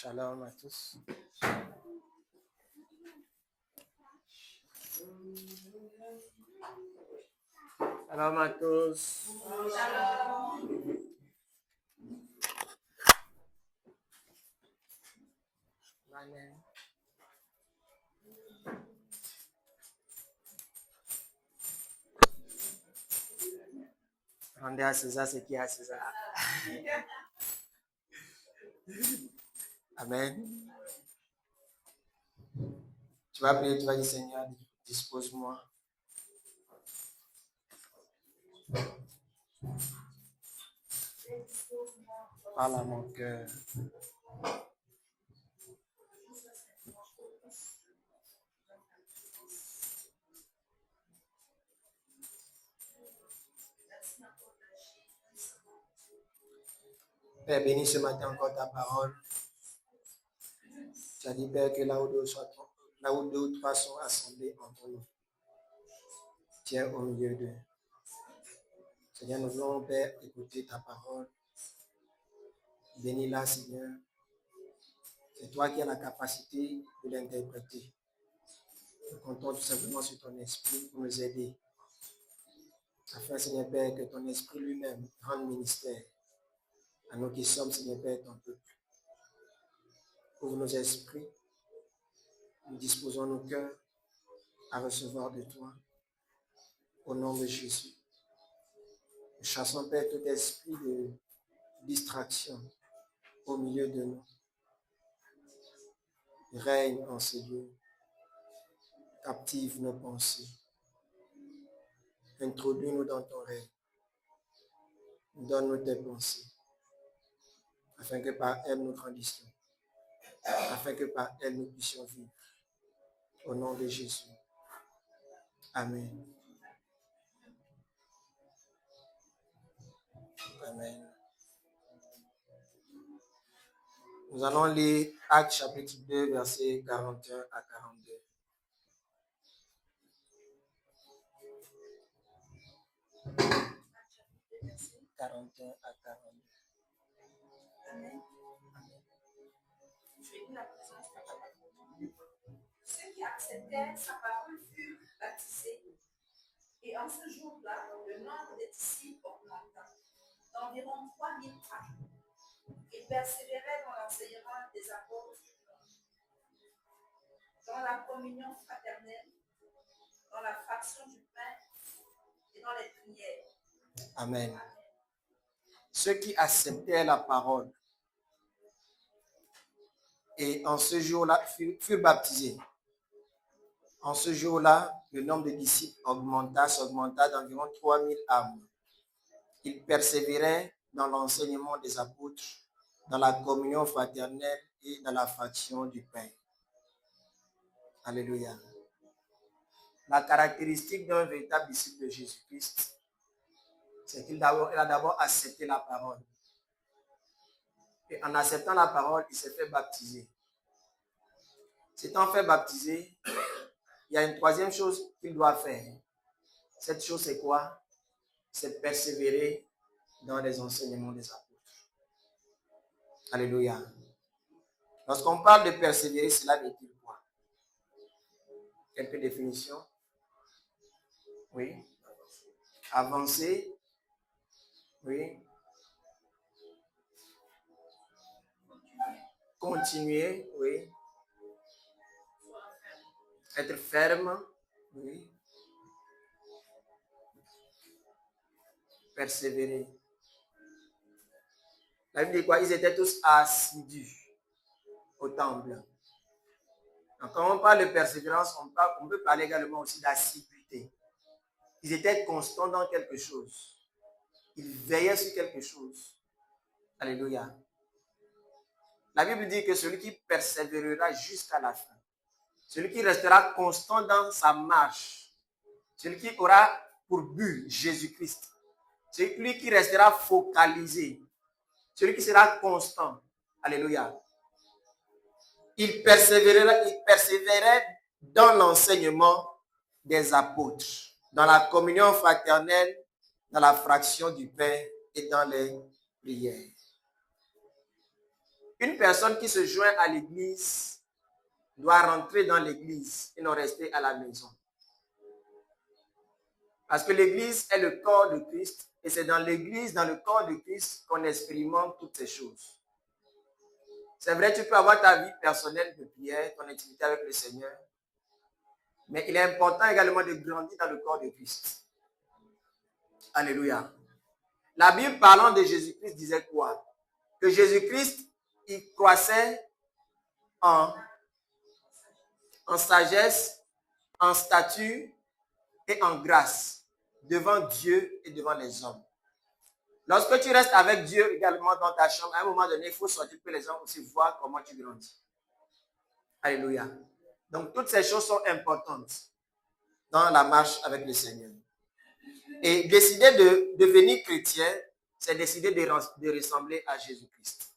Shalom à tous. Shalom à tous. Shalom. Amen. Rendez à César ce qui est à César. Amen. Tu vas prier, tu vas dire Seigneur, dispose-moi. Parle à mon cœur. Père, bénis ce matin encore ta parole. Tu as dit, Père, que là où deux ou trois sont assemblés en ton nom, tu es au milieu d'eux. Seigneur, nous voulons, Père, écouter ta parole. Bénis-la, Seigneur. C'est toi qui as la capacité de l'interpréter. Nous comptons tout simplement sur ton esprit pour nous aider. Afin, Seigneur Père, que ton esprit lui-même rende ministère à nous qui sommes, Seigneur Père, ton peuple. Ouvre nos esprits. Nous disposons nos cœurs à recevoir de toi. Au nom de Jésus. Nous chassons, Père, tout esprit de distraction au milieu de nous. Règne en ce lieu. Captive nos pensées. Introduis-nous dans ton règne. Donne-nous tes pensées. Afin que par elles nous grandissions. Afin que par elles nous puissions vivre. Au nom de Jésus. Amen. Amen. Nous allons lire Actes chapitre 2, versets 41 à 42. Amen. Je vais lire la présence de Dieu. Ceux qui acceptèrent sa parole furent baptisés. Et en ce jour-là, le nombre des disciples augmenta d'environ 3000 âmes. Ils persévéraient dans l'enseignement des apôtres, dans la communion fraternelle, dans la fraction du pain et dans les prières. Amen. Ceux qui acceptèrent la parole et en ce jour-là furent baptisés. En ce jour-là, le nombre de disciples s'augmenta d'environ 3000 âmes. Ils persévéraient dans l'enseignement des apôtres, dans la communion fraternelle et dans la fraction du pain. Alléluia. La caractéristique d'un véritable disciple de Jésus-Christ, c'est qu'il a d'abord accepté la parole. Et en acceptant la parole, il s'est fait baptiser. S'étant fait baptiser, il y a une troisième chose qu'il doit faire. Cette chose, c'est quoi? C'est persévérer dans les enseignements des apôtres. Alléluia. Lorsqu'on parle de persévérer, cela veut dire quoi? Quelques définitions? Oui. Avancer. Oui. Continuer. Oui. Être ferme. Oui. Persévérer. La Bible dit quoi? Ils étaient tous assidus au temple. Donc, quand on parle de persévérance, on peut parler également aussi d'assiduité. Ils étaient constants dans quelque chose. Ils veillaient sur quelque chose. Alléluia. La Bible dit que celui qui persévérera jusqu'à la fin, celui qui restera constant dans sa marche, celui qui aura pour but Jésus-Christ, celui qui restera focalisé, celui qui sera constant. Alléluia. Il persévérait dans l'enseignement des apôtres, dans la communion fraternelle, dans la fraction du pain et dans les prières. Une personne qui se joint à l'église doit rentrer dans l'église et non rester à la maison. Parce que l'église est le corps de Christ et c'est dans l'église, dans le corps de Christ, qu'on expérimente toutes ces choses. C'est vrai, tu peux avoir ta vie personnelle de prière, ton intimité avec le Seigneur, mais il est important également de grandir dans le corps de Christ. Alléluia. La Bible parlant de Jésus-Christ disait quoi? Que Jésus-Christ, il croissait en sagesse, en stature et en grâce devant Dieu et devant les hommes. Lorsque tu restes avec Dieu également dans ta chambre, à un moment donné, il faut sortir que les gens aussi voient comment tu grandis. Alléluia. Donc, toutes ces choses sont importantes dans la marche avec le Seigneur. Et décider de devenir chrétien, c'est décider de ressembler à Jésus-Christ.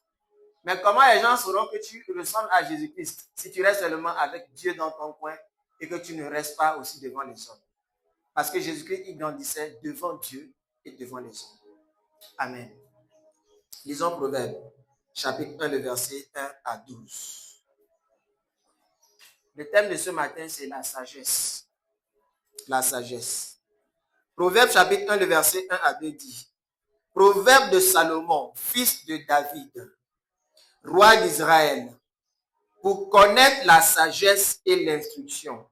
Mais comment les gens sauront que tu ressembles à Jésus-Christ si tu restes seulement avec Dieu dans ton coin et que tu ne restes pas aussi devant les hommes? Parce que Jésus-Christ, il grandissait devant Dieu et devant les hommes. Amen. Lisons Proverbe, chapitre 1, le verset 1 à 12. Le thème de ce matin, c'est la sagesse. La sagesse. Proverbe, chapitre 1, le verset 1 à 2 dit: Proverbe de Salomon, fils de David, roi d'Israël, pour connaître la sagesse et l'instruction,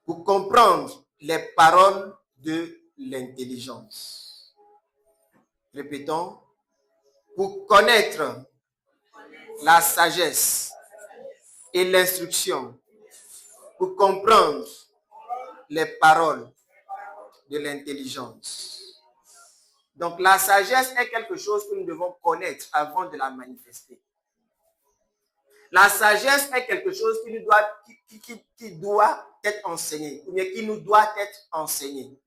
pour comprendre les paroles de l'intelligence. Répétons, pour connaître la sagesse et l'instruction, pour comprendre les paroles de l'intelligence. Donc la sagesse est quelque chose que nous devons connaître avant de la manifester. La sagesse est quelque chose qui doit être enseigné, ou bien qui nous doit être enseigné.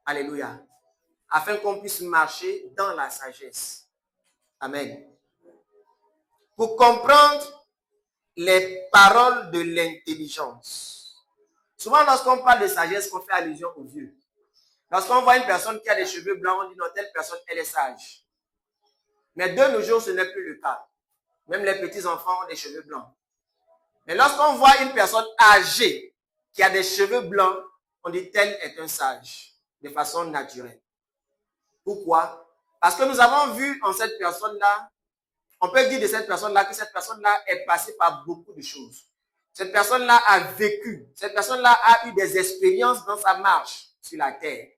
Alléluia. Afin qu'on puisse marcher dans la sagesse. Amen. Pour comprendre les paroles de l'intelligence. Souvent, lorsqu'on parle de sagesse, on fait allusion aux vieux. Lorsqu'on voit une personne qui a des cheveux blancs, on dit non, telle personne, elle est sage. Mais de nos jours, ce n'est plus le cas. Même les petits-enfants ont des cheveux blancs. Mais lorsqu'on voit une personne âgée qui a des cheveux blancs, on dit tel est un sage, de façon naturelle. Pourquoi? Parce que nous avons vu en cette personne-là, on peut dire de cette personne-là que cette personne-là est passée par beaucoup de choses. Cette personne-là a vécu, cette personne-là a eu des expériences dans sa marche sur la terre.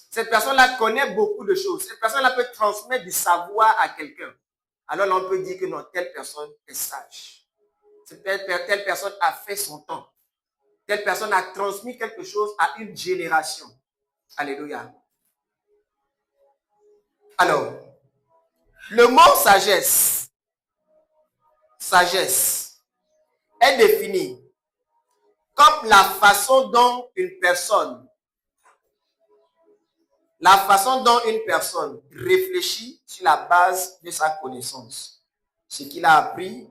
Cette personne-là connaît beaucoup de choses. Cette personne-là peut transmettre du savoir à quelqu'un. Alors là, on peut dire que non, telle personne est sage. Telle personne a fait son temps. Telle personne a transmis quelque chose à une génération. Alléluia. Alors, le mot sagesse est défini comme la façon dont une personne réfléchit sur la base de sa connaissance, ce qu'il a appris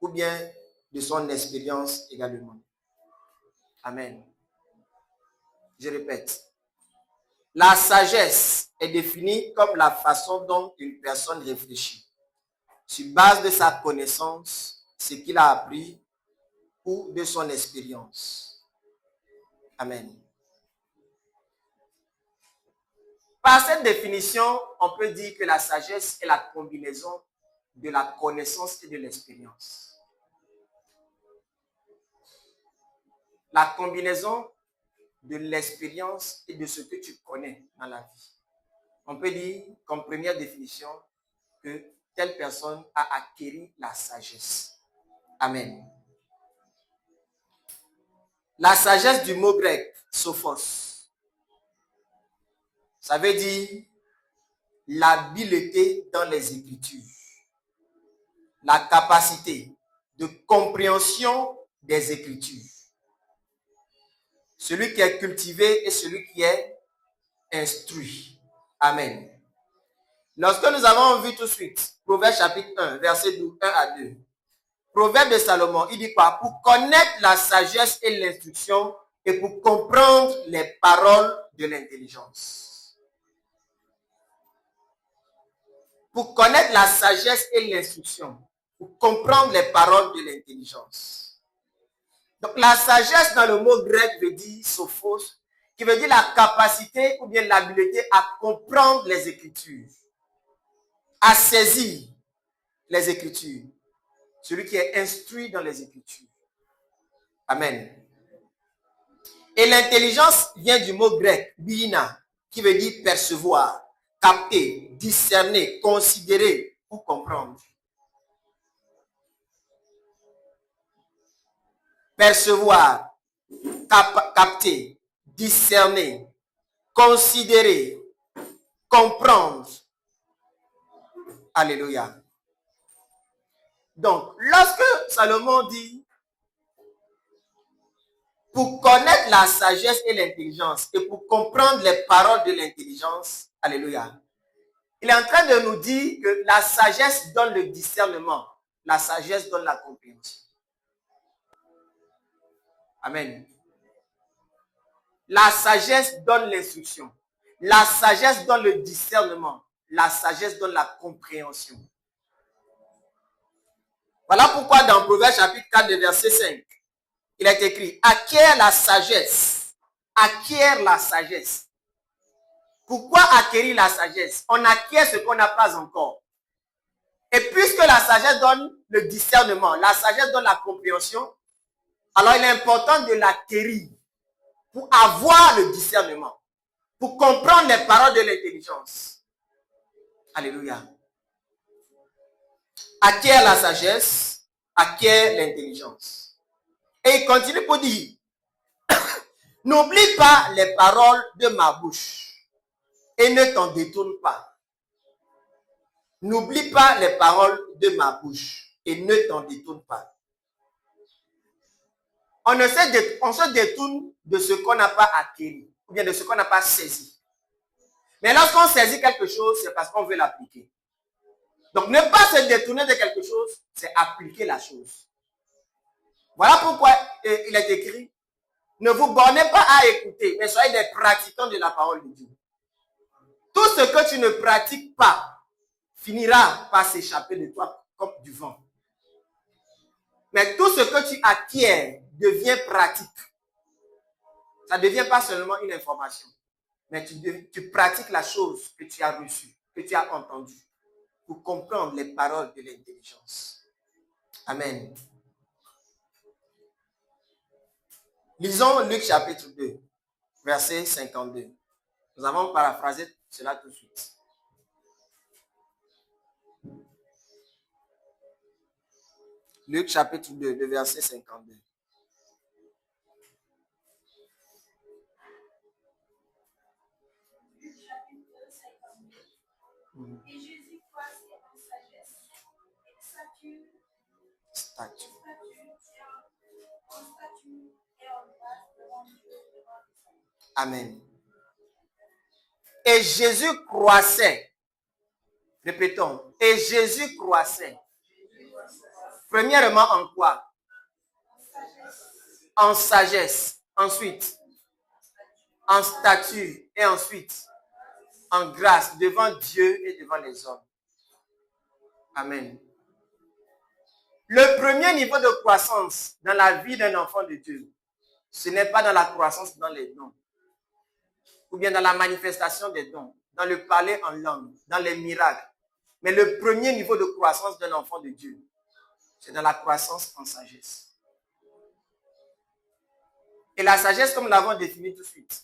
ou bien de son expérience également. Amen. Je répète. La sagesse est définie comme la façon dont une personne réfléchit, sur base de sa connaissance, ce qu'il a appris ou de son expérience. Amen. Par cette définition, on peut dire que la sagesse est la combinaison de la connaissance et de l'expérience. La combinaison de l'expérience et de ce que tu connais dans la vie. On peut dire, comme première définition, que telle personne a acquis la sagesse. Amen. La sagesse du mot grec, sophos, ça veut dire l'habileté dans les Écritures, la capacité de compréhension des Écritures. Celui qui est cultivé et celui qui est instruit. Amen. Lorsque nous avons vu tout de suite, Proverbe chapitre 1, verset 1 à 2. Proverbe de Salomon, il dit quoi? Pour connaître la sagesse et l'instruction et pour comprendre les paroles de l'intelligence. pour connaître la sagesse et l'instruction, pour comprendre les paroles de l'intelligence. Donc la sagesse dans le mot grec veut dire sophos, qui veut dire la capacité ou bien l'habileté à comprendre les Écritures, à saisir les Écritures. Celui qui est instruit dans les Écritures. Amen. Et l'intelligence vient du mot grec, bina, qui veut dire percevoir, capter, discerner, considérer ou comprendre. Percevoir, capter, discerner, considérer, comprendre. Alléluia. Donc, lorsque Salomon dit pour connaître la sagesse et l'intelligence et pour comprendre les paroles de l'intelligence, alléluia, il est en train de nous dire que la sagesse donne le discernement, la sagesse donne la compréhension. Amen. La sagesse donne l'instruction, la sagesse donne le discernement, la sagesse donne la compréhension. Voilà pourquoi dans Proverbe chapitre 4, verset 5, il est écrit, acquiert la sagesse. Acquiert la sagesse. Pourquoi acquérir la sagesse? On acquiert ce qu'on n'a pas encore. Et puisque la sagesse donne le discernement, la sagesse donne la compréhension, alors il est important de l'acquérir pour avoir le discernement, pour comprendre les paroles de l'intelligence. Alléluia. Acquiert la sagesse, acquiert l'intelligence. Et il continue pour dire, n'oublie pas les paroles de ma bouche et ne t'en détourne pas. N'oublie pas les paroles de ma bouche et ne t'en détourne pas. On se détourne de ce qu'on n'a pas acquis ou bien de ce qu'on n'a pas saisi. Mais lorsqu'on saisit quelque chose, c'est parce qu'on veut l'appliquer. Donc ne pas se détourner de quelque chose, c'est appliquer la chose. Voilà pourquoi il est écrit, ne vous bornez pas à écouter, mais soyez des pratiquants de la parole de Dieu. Tout ce que tu ne pratiques pas finira par s'échapper de toi comme du vent. Mais tout ce que tu acquiers devient pratique. Ça ne devient pas seulement une information, mais tu pratiques la chose que tu as reçue, que tu as entendue, pour comprendre les paroles de l'intelligence. Amen. Lisons Luc chapitre 2, verset 52. Nous avons paraphrasé cela tout de suite. Luc chapitre 2, le verset 52. Luc chapitre 2, 52. Et Jésus croissait en sagesse, stature et en grâce devant Dieu et devant les hommes. Amen. Et Jésus croissait. Répétons. Et Jésus croissait. Premièrement, en quoi? En sagesse. Ensuite, en stature. Et ensuite, en grâce devant Dieu et devant les hommes. Amen. Le premier niveau de croissance dans la vie d'un enfant de Dieu, ce n'est pas dans la croissance dans les dons, ou bien dans la manifestation des dons, dans le parler en langue, dans les miracles. Mais le premier niveau de croissance d'un enfant de Dieu, c'est dans la croissance en sagesse. Et la sagesse, comme nous l'avons défini tout de suite,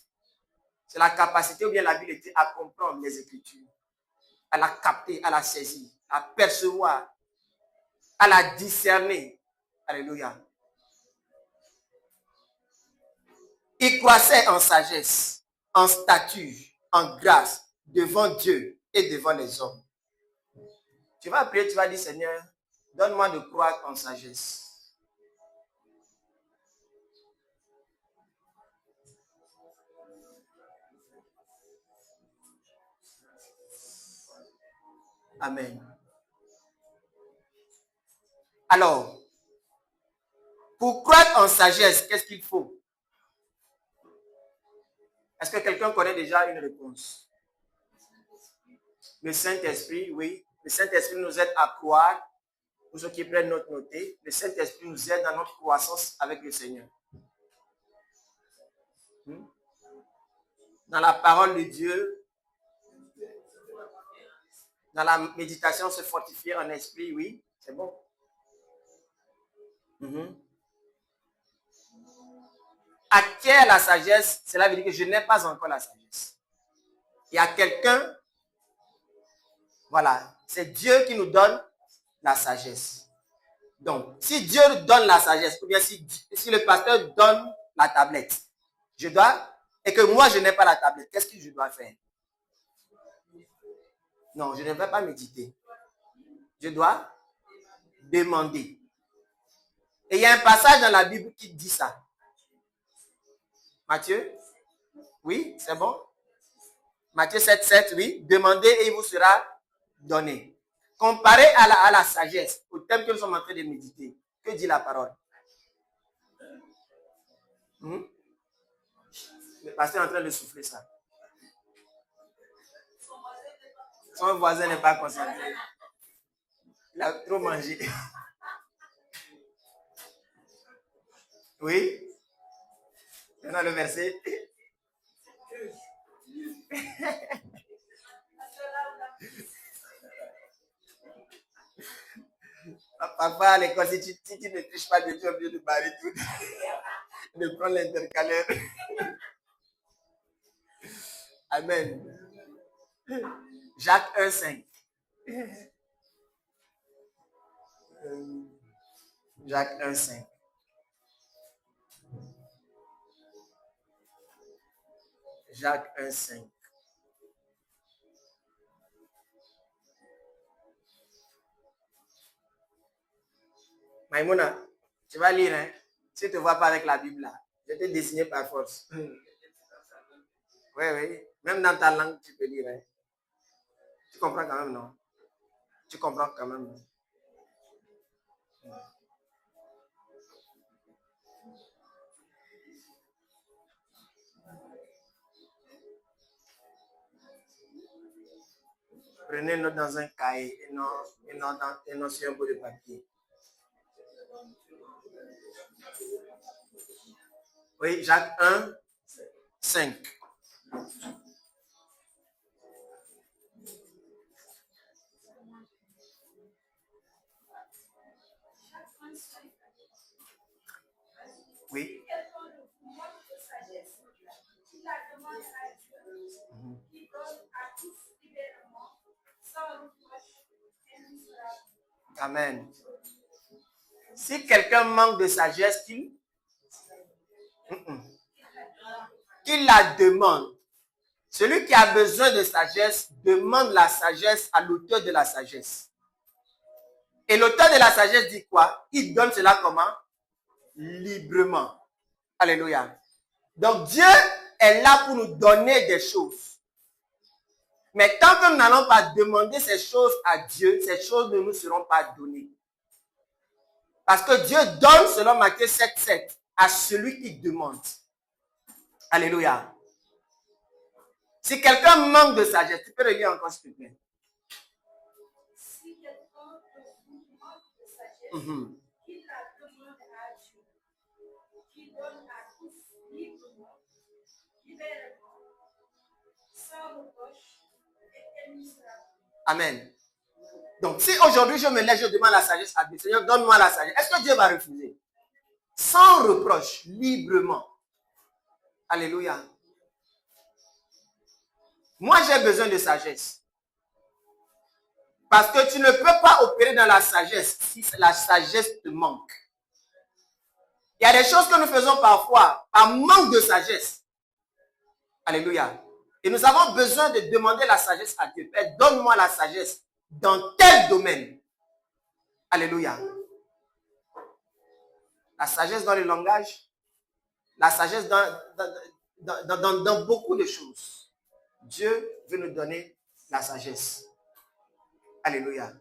c'est la capacité ou bien l'habileté à comprendre les Écritures, à la capter, à la saisir, à percevoir, à la discerner. Alléluia. Il croissait en sagesse, en stature, en grâce, devant Dieu et devant les hommes. Tu vas prier, tu vas dire, Seigneur, donne-moi de croître en sagesse. Amen. Alors, pour croître en sagesse, qu'est-ce qu'il faut? Est-ce que quelqu'un connaît déjà une réponse? Le Saint-Esprit, oui. Le Saint-Esprit nous aide à croire. Pour ceux qui prennent notre noté, le Saint-Esprit nous aide dans notre croissance avec le Seigneur. Dans la parole de Dieu, dans la méditation, se fortifier en esprit, oui, c'est bon. Acquiert la sagesse, cela veut dire que je n'ai pas encore la sagesse. Il y a quelqu'un, voilà, c'est Dieu qui nous donne la sagesse. Donc, si Dieu donne la sagesse, ou bien si le pasteur donne la tablette, et que moi je n'ai pas la tablette, qu'est-ce que je dois faire? Non, je ne vais pas méditer. Je dois demander. Et il y a un passage dans la Bible qui dit ça. Matthieu? Oui, c'est bon? Matthieu 7, oui. Demandez et il vous sera donné. Comparé à la sagesse, au thème que nous sommes en train de méditer, que dit la parole? Le pasteur est en train de souffler ça. Son voisin n'est pas concentré. Il a trop mangé. Oui. Maintenant le verset. Papa, à l'école, si tu ne triches pas de Dieu, tu es obligé de barrer tout. De prendre l'intercalaire. Amen. Jacques 1,5. Jacques 1,5. Jacques 1,5. Maïmouna, tu vas lire, hein? Si tu ne te vois pas avec la Bible là, je vais te dessiner par force. Oui, oui. Même dans ta langue, tu peux lire. Hein? Tu comprends quand même, non? Tu comprends quand même, non? Prenez note dans un cahier et non sur un bout de papier. Oui, Jacques 1, 5. Oui. Amen. Si quelqu'un manque de sagesse, qu'il la demande. Celui qui a besoin de sagesse demande la sagesse à l'auteur de la sagesse. Et l'auteur de la sagesse dit quoi? Il donne cela comment? Librement. Alléluia. Donc Dieu est là pour nous donner des choses. Mais tant que nous n'allons pas demander ces choses à Dieu, ces choses ne nous seront pas données. Parce que Dieu donne, selon Matthieu 7,7, à celui qui demande. Alléluia. Si quelqu'un manque de sagesse, tu peux le lire encore s'il te plaît. Si quelqu'un manque de sagesse, qu'il la demande à Dieu, qui donne à tous librement, libérément, sans reproche et misérable. Amen. Donc, si aujourd'hui je me lève, je demande la sagesse à Dieu, Seigneur, donne-moi la sagesse, est-ce que Dieu va refuser? Sans reproche, librement. Alléluia. Moi, j'ai besoin de sagesse. Parce que tu ne peux pas opérer dans la sagesse si la sagesse te manque. Il y a des choses que nous faisons parfois par manque de sagesse. Alléluia. Et nous avons besoin de demander la sagesse à Dieu. Père, donne-moi la sagesse dans tel domaine. Alléluia. La sagesse dans le langage. La sagesse dans beaucoup de choses. Dieu veut nous donner la sagesse. Alléluia.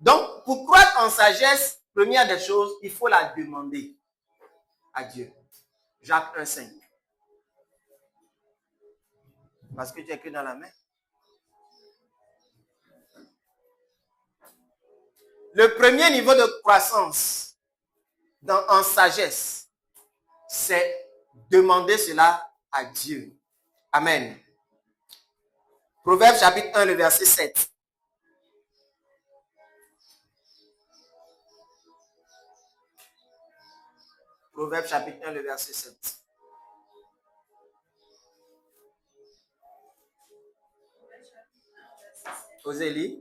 Donc, pour croître en sagesse, première des choses, il faut la demander à Dieu. Jacques 1,5. Parce que tu es écrit dans la main. Le premier niveau de croissance en sagesse, c'est demander cela à Dieu. Amen. Proverbe chapitre 1, le verset 7. Proverbe chapitre 1, le verset 7. Osez lire.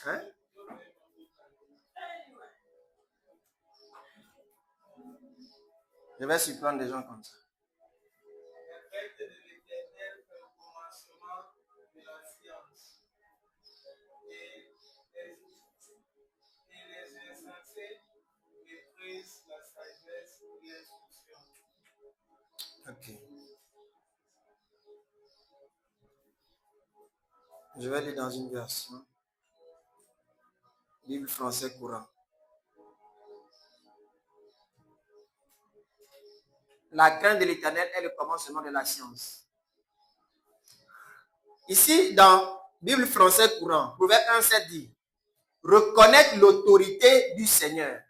Hein? Je vais surprendre des gens comme ça. Ok. Je vais aller dans une version. Bible français courant. La crainte de l'Éternel est le commencement de la science. Ici, dans Bible français courant, Proverbe 1,7 dit, reconnaître l'autorité du Seigneur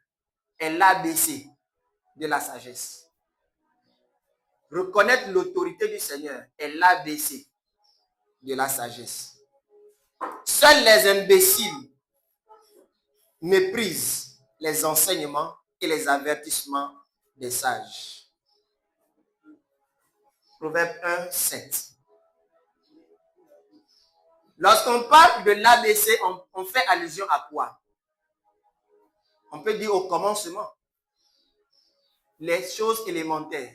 est l'ABC de la sagesse. Reconnaître l'autorité du Seigneur est l'ABC de la sagesse. Seuls les imbéciles méprisent les enseignements et les avertissements des sages. Proverbe 1, 7. Lorsqu'on parle de l'ABC, on fait allusion à quoi? On peut dire au commencement. Les choses élémentaires.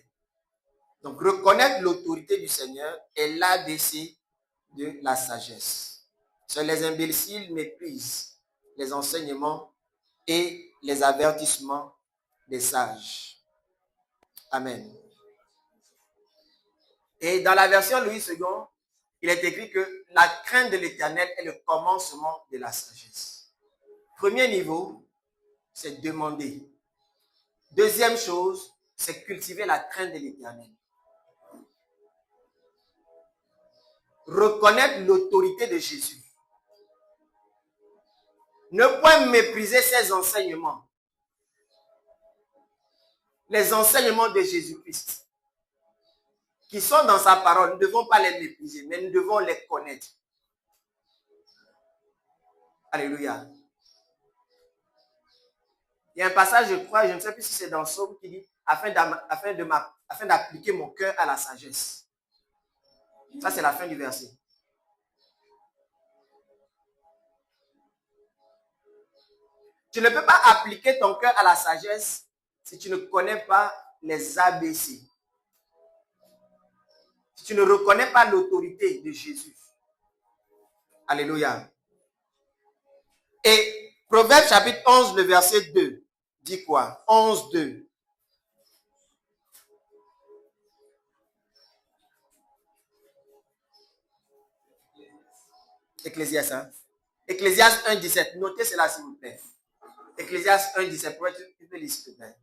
Donc, reconnaître l'autorité du Seigneur est l'ABC de la sagesse. Seuls les imbéciles méprisent les enseignements et les avertissements des sages. Amen. Et dans la version Louis II, il est écrit que la crainte de l'Éternel est le commencement de la sagesse. Premier niveau, c'est demander. Deuxième chose, c'est cultiver la crainte de l'Éternel. Reconnaître l'autorité de Jésus. Ne point mépriser ses enseignements. Les enseignements de Jésus-Christ qui sont dans sa parole, nous ne devons pas les mépriser, mais nous devons les connaître. Alléluia. Il y a un passage, je crois, je ne sais plus si c'est dans Somme qui dit afin d'appliquer mon cœur à la sagesse. Ça, c'est la fin du verset. Tu ne peux pas appliquer ton cœur à la sagesse si tu ne connais pas les ABC. Si tu ne reconnais pas l'autorité de Jésus. Alléluia. Et Proverbe chapitre 11, le verset 2, dit quoi? 11, 2. Ecclésiaste, hein? Ecclésiaste 1, 17. Notez cela, s'il vous plaît. Ecclésiaste 1, 17. Pour être un peu lisse, s'il vous plaît.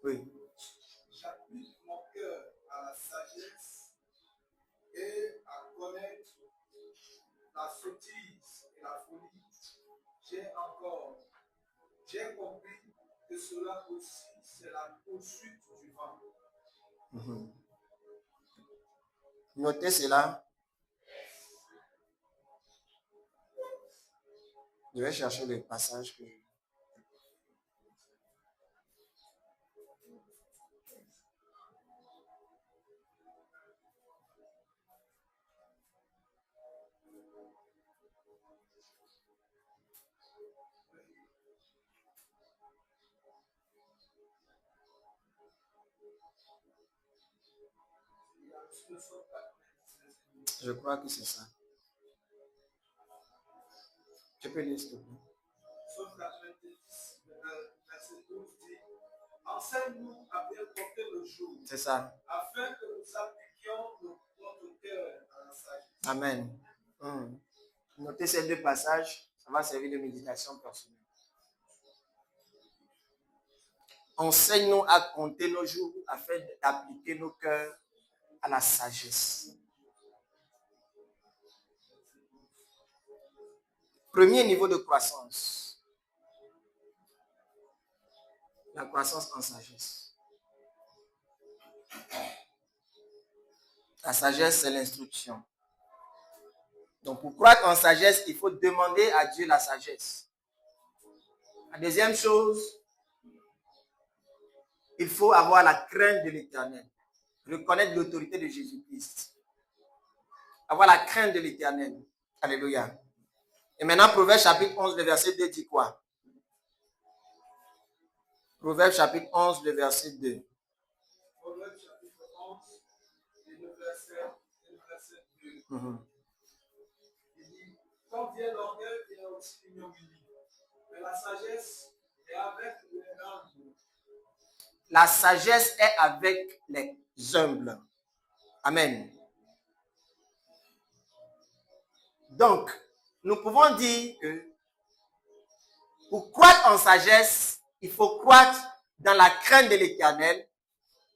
Oui. J'applique mon cœur à la sagesse et à connaître la sottise et la folie. J'ai compris que cela aussi, c'est la poursuite du vent. Notez cela. Je vais chercher le passage que... Je crois que c'est ça. Tu peux lire, s'il te plaît. Sauf la 90, verset 12 dit, enseigne-nous à bien compter le jour. C'est ça. Afin que nous appliquions notre cœur à la sagesse. Amen. Notez ces deux passages, ça va servir de méditation personnelle. Enseigne-nous à compter nos jours afin d'appliquer nos cœurs à la sagesse. Premier niveau de croissance. La croissance en sagesse. La sagesse, c'est l'instruction. Donc, pour croître en sagesse, il faut demander à Dieu la sagesse. La deuxième chose, il faut avoir la crainte de l'Éternel. Reconnaître l'autorité de Jésus-Christ. Avoir la crainte de l'Éternel. Alléluia. Et maintenant, Proverbe chapitre 11, le verset 2 dit quoi? Proverbe chapitre 11, le verset 2. Proverbe chapitre 11, et le verset 2. Il dit, quand vient l'orgueil, vient aussi l'ignominie. Mais la sagesse est avec les humbles. La sagesse est avec les humbles. Amen. Donc, nous pouvons dire que pour croître en sagesse, il faut croître dans la crainte de l'Éternel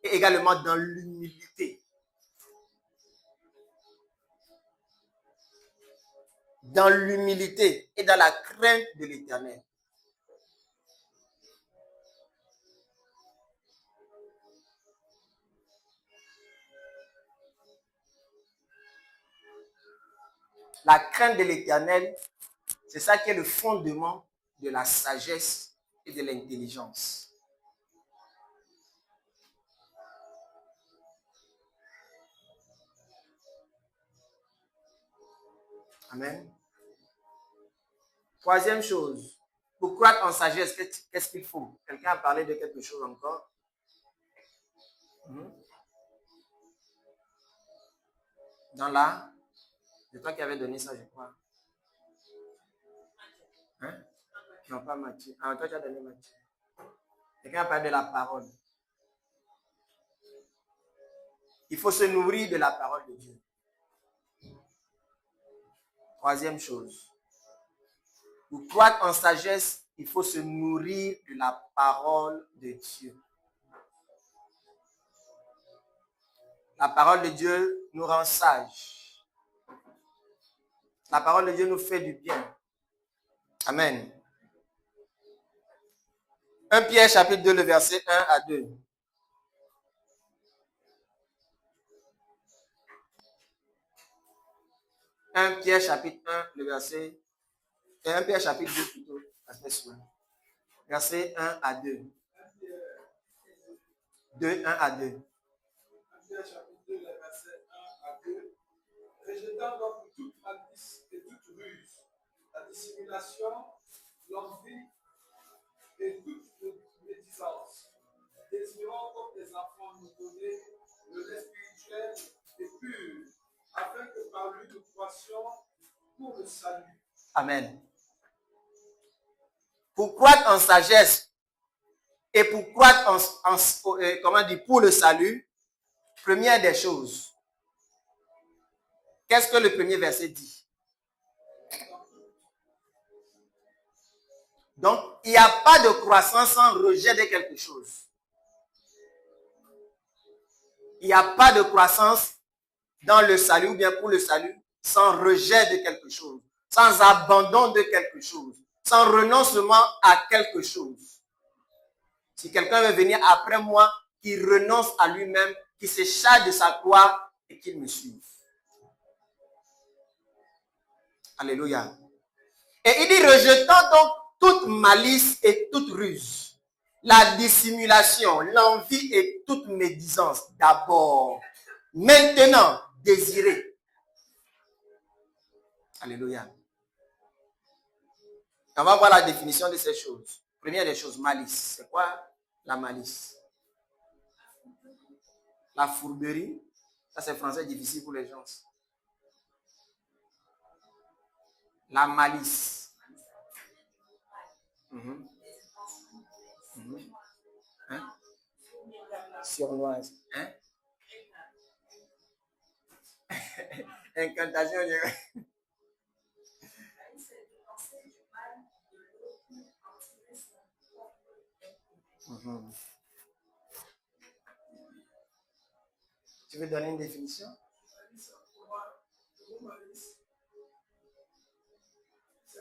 et également dans l'humilité. Dans l'humilité et dans la crainte de l'Éternel. La crainte de l'Éternel, c'est ça qui est le fondement de la sagesse et de l'intelligence. Amen. Troisième chose, pour croître en sagesse, qu'est-ce qu'il faut? Quelqu'un a parlé de quelque chose encore? Dans la... C'est toi qui avais donné ça, je crois. Hein? Non, pas Matthieu. Ah, toi, tu as donné Matthieu. Quelqu'un a parlé de la parole. Il faut se nourrir de la parole de Dieu. Troisième chose. Pour croître en sagesse, il faut se nourrir de la parole de Dieu. La parole de Dieu nous rend sages. La parole de Dieu nous fait du bien. Amen. 1 Pierre chapitre 2, le verset 1 à 2. Pierre chapitre 1, le verset... 1 Pierre chapitre 2 plutôt. Verset 1 à 2. 2, 1 à 2. 1 Pierre chapitre 2, le verset 1 à 2. Rejetant donc toute malice et toute ruse, la dissimulation, l'envie et toute médisance, désirant comme des enfants nous donner le lait spirituel et pur, afin que par lui nous croissions pour le salut. Amen. Pour croître en sagesse et pour croître pour le salut, première des choses, qu'est-ce que le premier verset dit? Donc, il n'y a pas de croissance sans rejet de quelque chose. Il n'y a pas de croissance dans le salut ou bien pour le salut sans rejet de quelque chose, sans abandon de quelque chose, sans renoncement à quelque chose. Si quelqu'un veut venir après moi, qu'il renonce à lui-même, qu'il se charge de sa croix et qu'il me suive. Alléluia. Et il dit, rejetant donc toute malice et toute ruse, la dissimulation, l'envie et toute médisance d'abord, maintenant désirez. Alléluia. On va voir la définition de ces choses. Première des choses, malice. C'est quoi la malice? La fourberie. Ça, c'est français difficile pour les gens. La malice. Hein? Surnoise. Hein? Incantation. Tu veux donner une définition? C'est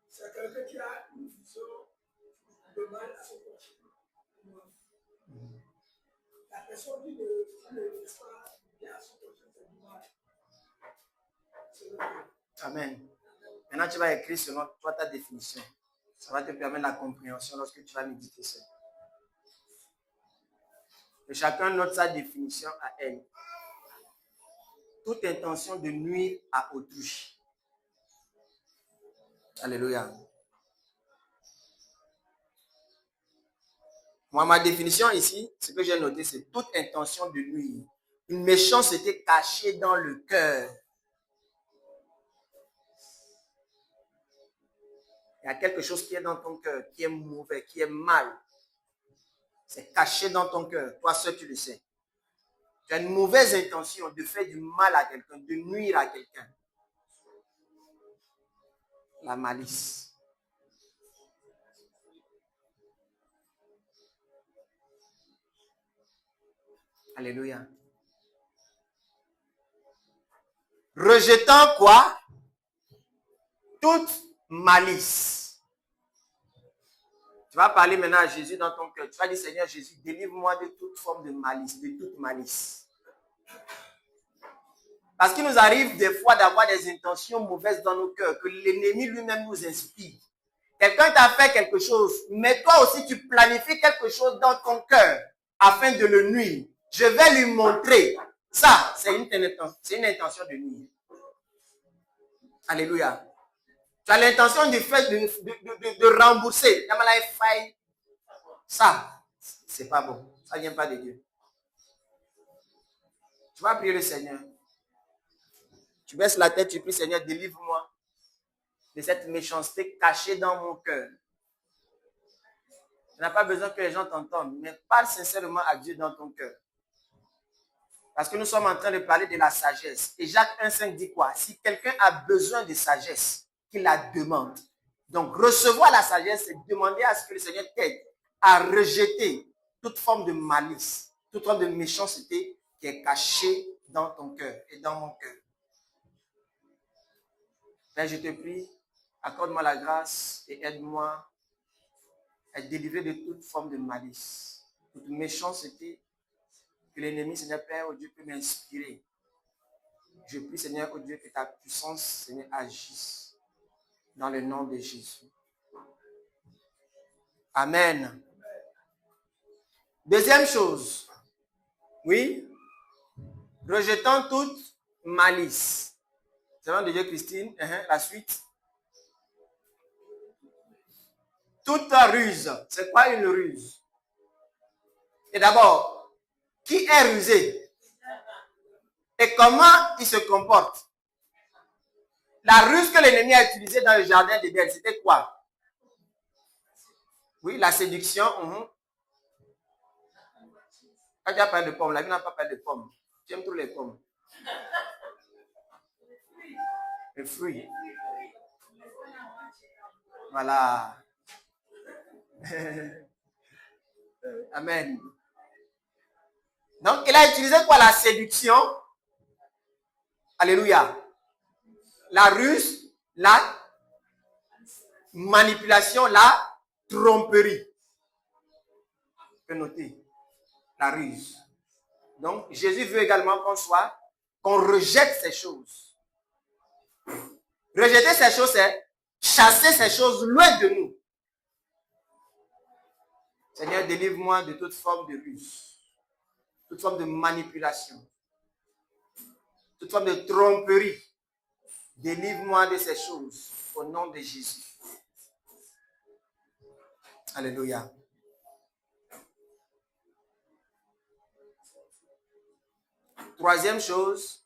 c'est quelqu'un qui a une vision de mal à son prochain. La personne qui ne laisse pas bien à son prochain, c'est du mal. Amen. Maintenant, tu vas écrire selon toi ta définition. Ça va te permettre la compréhension lorsque tu vas méditer ça. Et chacun note sa définition à elle. Toute intention de nuire à autrui. Alléluia. Moi, ma définition ici, ce que j'ai noté, c'est toute intention de nuire. Une méchanceté cachée dans le cœur. Il y a quelque chose qui est dans ton cœur, qui est mauvais, qui est mal. C'est caché dans ton cœur. Toi seul, tu le sais. Tu as une mauvaise intention de faire du mal à quelqu'un, de nuire à quelqu'un. La malice. Alléluia. Rejetant quoi? Toute malice. Tu vas parler maintenant à Jésus dans ton cœur. Tu vas dire, Seigneur Jésus, délivre-moi de toute forme de malice, de toute malice. Parce qu'il nous arrive des fois d'avoir des intentions mauvaises dans nos cœurs, que l'ennemi lui-même nous inspire. Quelqu'un t'a fait quelque chose, mais toi aussi tu planifies quelque chose dans ton cœur afin de le nuire. Je vais lui montrer. Ça, c'est une intention de nuire. Alléluia. Tu as l'intention de rembourser. Ça, c'est pas bon. Ça ne vient pas de Dieu. Tu vas prier le Seigneur. Tu baisses la tête, tu pries, Seigneur, délivre-moi de cette méchanceté cachée dans mon cœur. Tu n'as pas besoin que les gens t'entendent, mais parle sincèrement à Dieu dans ton cœur. Parce que nous sommes en train de parler de la sagesse. Et Jacques 1,5 dit quoi? Si quelqu'un a besoin de sagesse, qu'il la demande. Donc, recevoir la sagesse, c'est demander à ce que le Seigneur t'aide à rejeter toute forme de malice, toute forme de méchanceté qui est cachée dans ton cœur et dans mon cœur. Père, je te prie, accorde-moi la grâce et aide-moi à être délivré de toute forme de malice, toute méchanceté que l'ennemi, Seigneur Père, oh Dieu, peut m'inspirer. Je prie, Seigneur, oh Dieu, que ta puissance, Seigneur, agisse dans le nom de Jésus. Amen. Deuxième chose. Oui. Rejetant toute malice. C'est le nom de Dieu, Christine. La suite. Toute ruse. C'est quoi une ruse? Et d'abord, qui est rusé? Et comment il se comporte? La ruse que l'ennemi a utilisée dans le jardin d'Éden, c'était quoi? Oui, la séduction. Quand tu as parlé de pommes, la vie n'a pas parlé de pommes. Tu aimes trop les pommes. Les fruits. Voilà. Amen. Donc, il a utilisé quoi? La séduction. Alléluia. La ruse, la manipulation, la tromperie. Tu peux noter. La ruse. Donc, Jésus veut également qu'on rejette ces choses. Rejeter ces choses, c'est chasser ces choses loin de nous. Seigneur, délivre-moi de toute forme de ruse, toute forme de manipulation, toute forme de tromperie. Délivre-moi de ces choses au nom de Jésus. Alléluia. Troisième chose.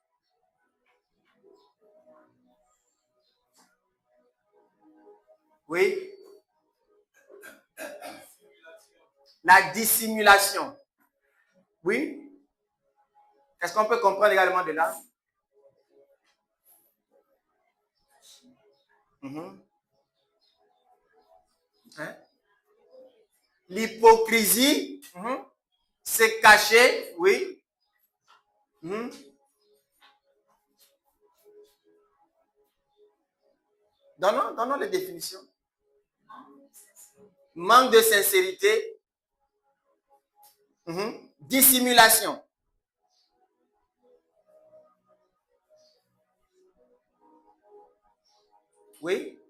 Oui. La dissimulation. Oui. Est-ce qu'on peut comprendre également de là? Hein? L'hypocrisie, c'est caché, oui. Donnons les définitions. Manque de sincérité. Dissimulation. Oui.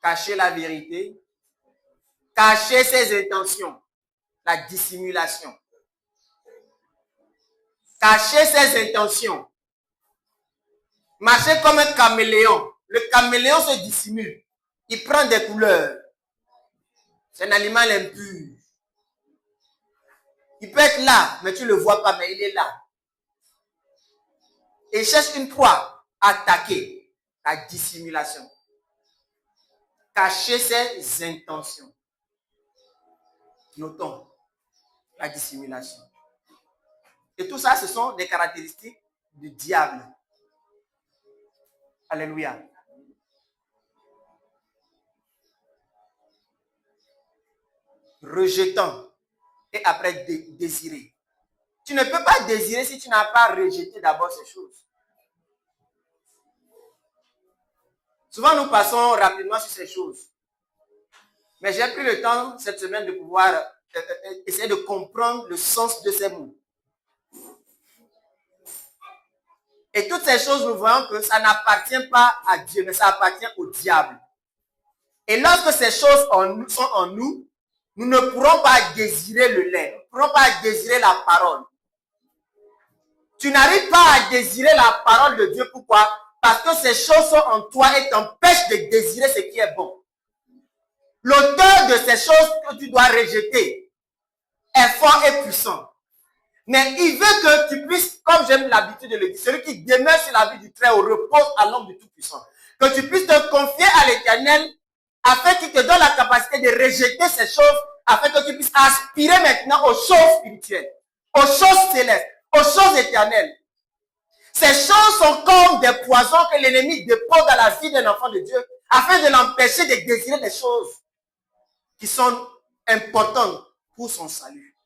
Cacher la vérité. Cacher ses intentions. La dissimulation. Cacher ses intentions. Marcher comme un caméléon. Le caméléon se dissimule. Il prend des couleurs. C'est un animal impur. Il peut être là, mais tu ne le vois pas, mais il est là. Et il cherche une proie à attaquer. La dissimulation. Cacher ses intentions. Notons la dissimulation. Et tout ça, ce sont des caractéristiques du diable. Alléluia. Rejetant et après désirer. Tu ne peux pas désirer si tu n'as pas rejeté d'abord ces choses. Souvent, nous passons rapidement sur ces choses. Mais j'ai pris le temps cette semaine de pouvoir essayer de comprendre le sens de ces mots. Et toutes ces choses, nous voyons que ça n'appartient pas à Dieu, mais ça appartient au diable. Et lorsque ces choses sont en nous, nous ne pourrons pas désirer le lait, nous ne pourrons pas désirer la parole. Tu n'arrives pas à désirer la parole de Dieu. Pourquoi? Parce que ces choses sont en toi et t'empêchent de désirer ce qui est bon. L'auteur de ces choses que tu dois rejeter est fort et puissant. Mais il veut que tu puisses, comme j'aime l'habitude de le dire, celui qui demeure sur la vie du Très-Haut repose à l'ombre du Tout-Puissant. Que tu puisses te confier à l'Éternel afin qu'il te donne la capacité de rejeter ces choses, afin que tu puisses aspirer maintenant aux choses spirituelles, aux choses célestes, aux choses éternelles. Ces choses sont comme des poisons que l'ennemi dépose dans la vie d'un enfant de Dieu, afin de l'empêcher de désirer des choses qui sont importantes pour son salut.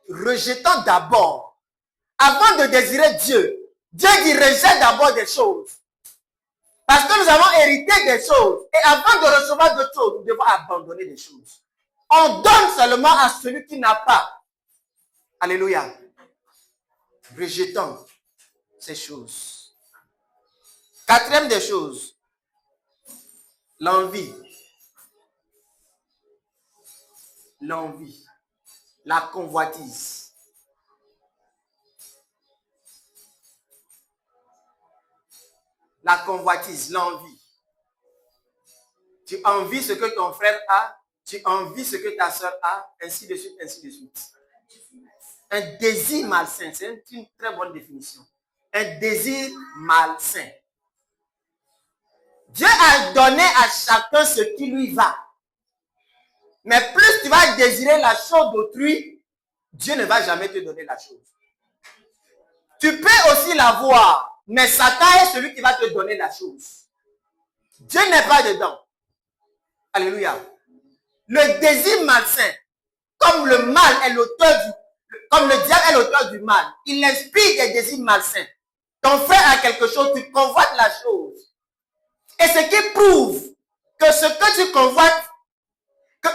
Rejetant d'abord, avant de désirer Dieu, Dieu dit rejette d'abord des choses. Parce que nous avons hérité des choses. Et avant de recevoir d'autres choses, nous devons abandonner des choses. On donne seulement à celui qui n'a pas. Alléluia. Rejetant ces choses. Quatrième des choses, l'envie. L'envie. La convoitise. La convoitise, l'envie. Tu envies ce que ton frère a, tu envies ce que ta soeur a, ainsi de suite, ainsi de suite. Un désir malsain, c'est une très bonne définition. Un désir malsain. Dieu a donné à chacun ce qui lui va. Mais plus tu vas désirer la chose d'autrui, Dieu ne va jamais te donner la chose. Tu peux aussi l'avoir, mais Satan est celui qui va te donner la chose. Dieu n'est pas dedans. Alléluia. Le désir malsain, comme le mal est l'auteur comme le diable est l'auteur du mal, il inspire des désirs malsains. Ton frère a quelque chose, tu convoites la chose. Et ce qui prouve que ce que tu convoites,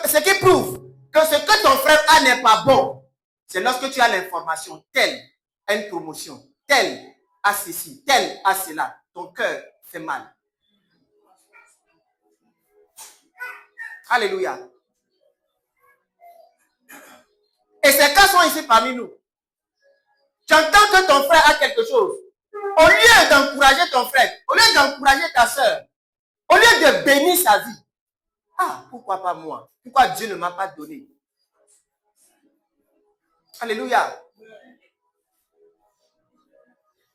ce qui prouve que ce que ton frère a n'est pas bon, c'est lorsque tu as l'information, tel a une promotion, tel a ceci, tel a cela, ton cœur fait mal. Alléluia. Et ces cas sont ici parmi nous. Tu entends que ton frère a quelque chose. Au lieu d'encourager ton frère, au lieu d'encourager ta soeur, au lieu de bénir sa vie, ah, pourquoi pas moi? Pourquoi Dieu ne m'a pas donné? Alléluia.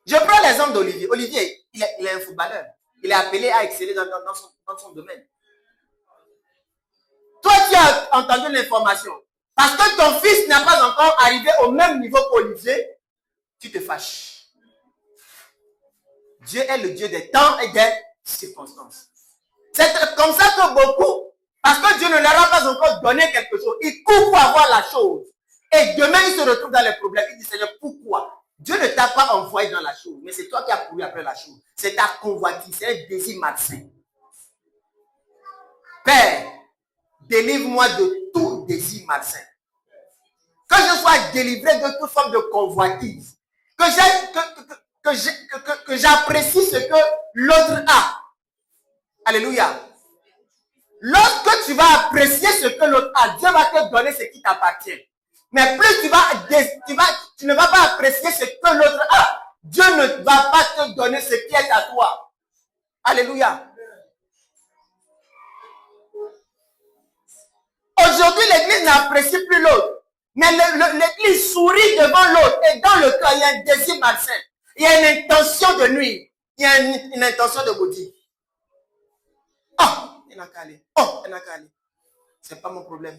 Je prends l'exemple d'Olivier. Olivier, il est un footballeur. Il est appelé à exceller dans son domaine. Toi, tu as entendu l'information. Parce que ton fils n'a pas encore arrivé au même niveau qu'Olivier, tu te fâches. Dieu est le Dieu des temps et des circonstances. C'est comme ça que beaucoup, parce que Dieu ne leur a pas encore donné quelque chose, ils courent pour avoir la chose. Et demain, ils se retrouvent dans les problèmes. Ils disent, Seigneur, pourquoi? Dieu ne t'a pas envoyé dans la chose, mais c'est toi qui as couru après la chose. C'est ta convoitise, c'est un désir malsain. Père, délivre-moi de tout désir malsain. Que je sois délivré de toute forme de convoitise. Que j'apprécie ce que l'autre a. Alléluia. Lorsque tu vas apprécier ce que l'autre a, Dieu va te donner ce qui t'appartient. Mais plus tu ne vas pas apprécier ce que l'autre a, Dieu ne va pas te donner ce qui est à toi. Alléluia. Aujourd'hui, l'église n'apprécie plus l'autre. Mais l'église sourit devant l'autre. Et dans le cœur, il y a un désir malsain. Il y a une intention de nuire. Il y a une intention de maudire. Oh, il n'a qu'à aller. Oh, il n'a qu'à aller. Ce n'est pas mon problème.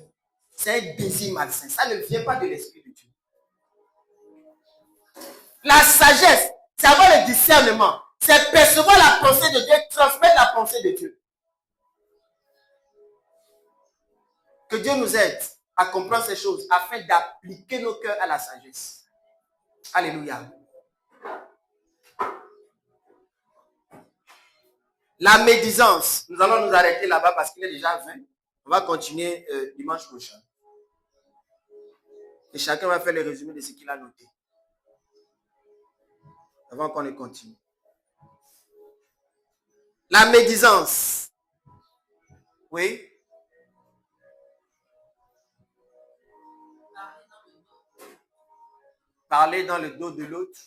C'est un désir malsain. Ça ne vient pas de l'Esprit de Dieu. La sagesse, c'est avoir le discernement. C'est percevoir la pensée de Dieu, transmettre la pensée de Dieu. Que Dieu nous aide à comprendre ces choses afin d'appliquer nos cœurs à la sagesse. Alléluia. La médisance. Nous allons nous arrêter là-bas parce qu'il est déjà 20. On va continuer dimanche prochain. Et chacun va faire le résumé de ce qu'il a noté. Avant qu'on ne continue. La médisance. Oui. Parler dans le dos de l'autre.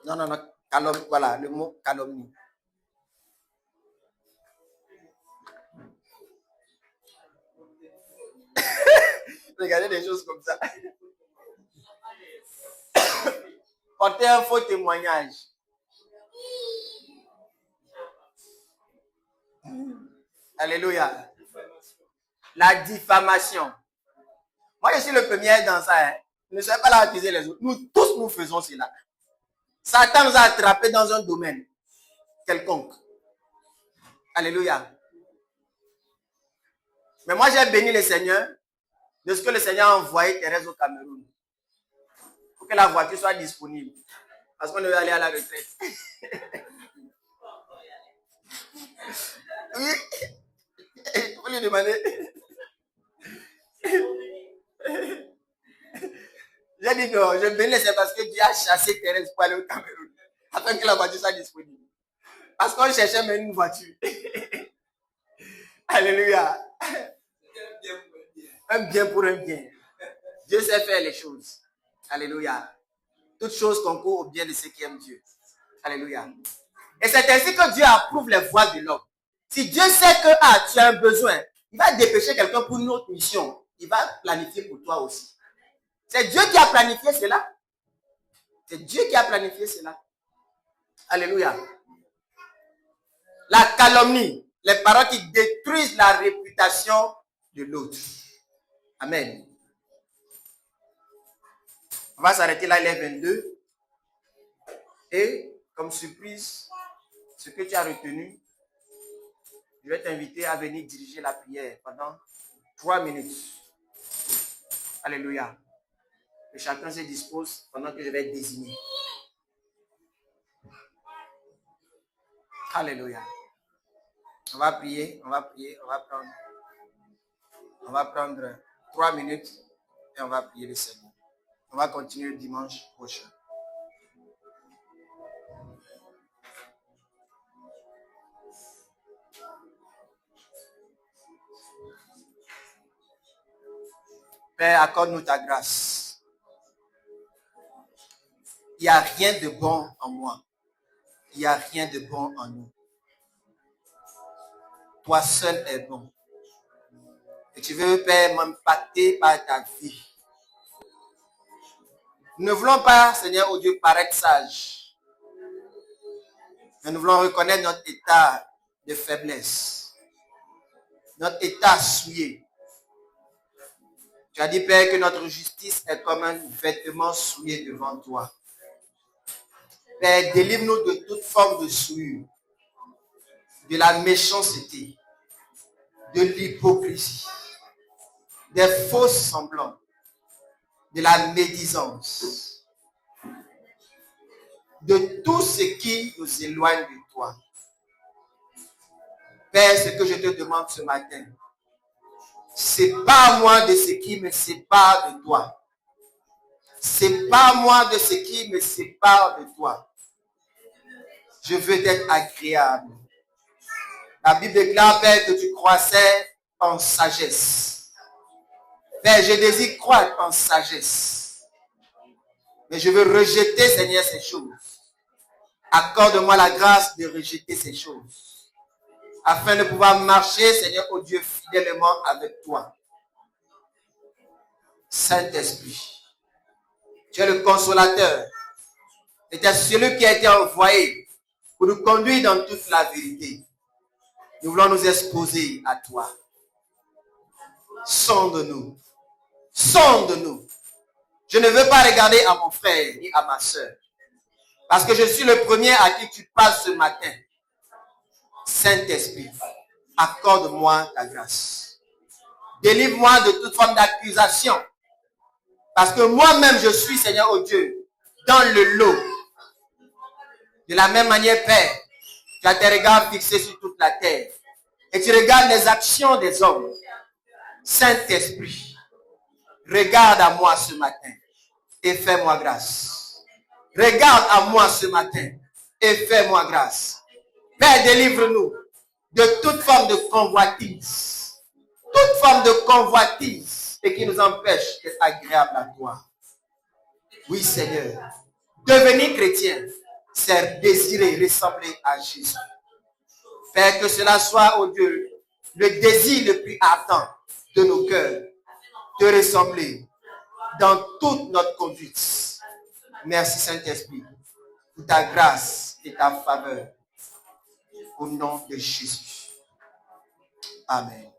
Non. Calomnie, voilà, le mot calomnie. Regardez des choses comme ça. Porter un faux témoignage. Alléluia. La diffamation. Moi, je suis le premier dans ça. Hein. Ne soyez pas là à accuser les autres. Nous tous, nous faisons cela. Satan nous a attrapés dans un domaine quelconque. Alléluia. Mais moi, j'ai béni le Seigneur de ce que le Seigneur a envoyé Thérèse au Cameroun. Pour que la voiture soit disponible. Parce qu'on devait aller à la retraite. Oui. Il faut lui demander. J'ai dit que je bénis, c'est parce que Dieu a chassé Thérèse pour aller au Cameroun. Afin que la voiture soit disponible. Parce qu'on cherchait même une voiture. Alléluia. Un bien pour un bien. Dieu sait faire les choses. Alléluia. Toutes choses concourent au bien de ceux qui aiment Dieu. Alléluia. Et c'est ainsi que Dieu approuve les voies de l'homme. Si Dieu sait que tu as un besoin, il va dépêcher quelqu'un pour une autre mission. Il va planifier pour toi aussi. C'est Dieu qui a planifié cela. C'est Dieu qui a planifié cela. Alléluia. La calomnie, les paroles qui détruisent la réputation de l'autre. Amen. On va s'arrêter là, il est 22. Et comme surprise, ce que tu as retenu, je vais t'inviter à venir diriger la prière pendant 3 minutes. Alléluia. Que chacun se dispose pendant que je vais désigner. Alléluia. On va prier, on va prendre 3 minutes et on va prier le Seigneur. On va continuer dimanche prochain. Père, accorde-nous ta grâce. Il n'y a rien de bon en moi. Il n'y a rien de bon en nous. Toi seul es bon. Et tu veux, Père, m'impacter par ta vie. Nous ne voulons pas, Seigneur, oh Dieu, paraître sage. Mais nous voulons reconnaître notre état de faiblesse. Notre état souillé. Tu as dit, Père, que notre justice est comme un vêtement souillé devant toi. Père, délivre-nous de toute forme de souillure, de la méchanceté, de l'hypocrisie, des faux semblants, de la médisance, de tout ce qui nous éloigne de toi. Père, ce que je te demande ce matin, sépare-moi de ce qui me sépare de toi. Sépare-moi de ce qui me sépare de toi. Je veux être agréable. La Bible déclare, Père, que tu croissais en sagesse. Père, je désire croître en sagesse. Mais je veux rejeter, Seigneur, ces choses. Accorde-moi la grâce de rejeter ces choses. Afin de pouvoir marcher, Seigneur, oh Dieu, fidèlement avec toi. Saint-Esprit, tu es le consolateur. Et tu es celui qui a été envoyé pour nous conduire dans toute la vérité. Nous voulons nous exposer à toi. Sonde-nous. Sonde-nous. Je ne veux pas regarder à mon frère ni à ma soeur. Parce que je suis le premier à qui tu parles ce matin. Saint-Esprit, accorde-moi ta grâce. Délivre-moi de toute forme d'accusation. Parce que moi-même, je suis, Seigneur, oh Dieu, dans le lot. De la même manière, Père, tu as tes regards fixés sur toute la terre. Et tu regardes les actions des hommes. Saint-Esprit, regarde à moi ce matin et fais-moi grâce. Regarde à moi ce matin et fais-moi grâce. Père, délivre-nous de toute forme de convoitise. Toute forme de convoitise et qui nous empêche d'être agréable à toi. Oui, Seigneur. Devenir chrétien, c'est désirer ressembler à Jésus. Père, que cela soit, oh Dieu, le désir le plus ardent de nos cœurs, de ressembler dans toute notre conduite. Merci Saint-Esprit pour ta grâce et ta faveur. Au nom de Jésus. Amen.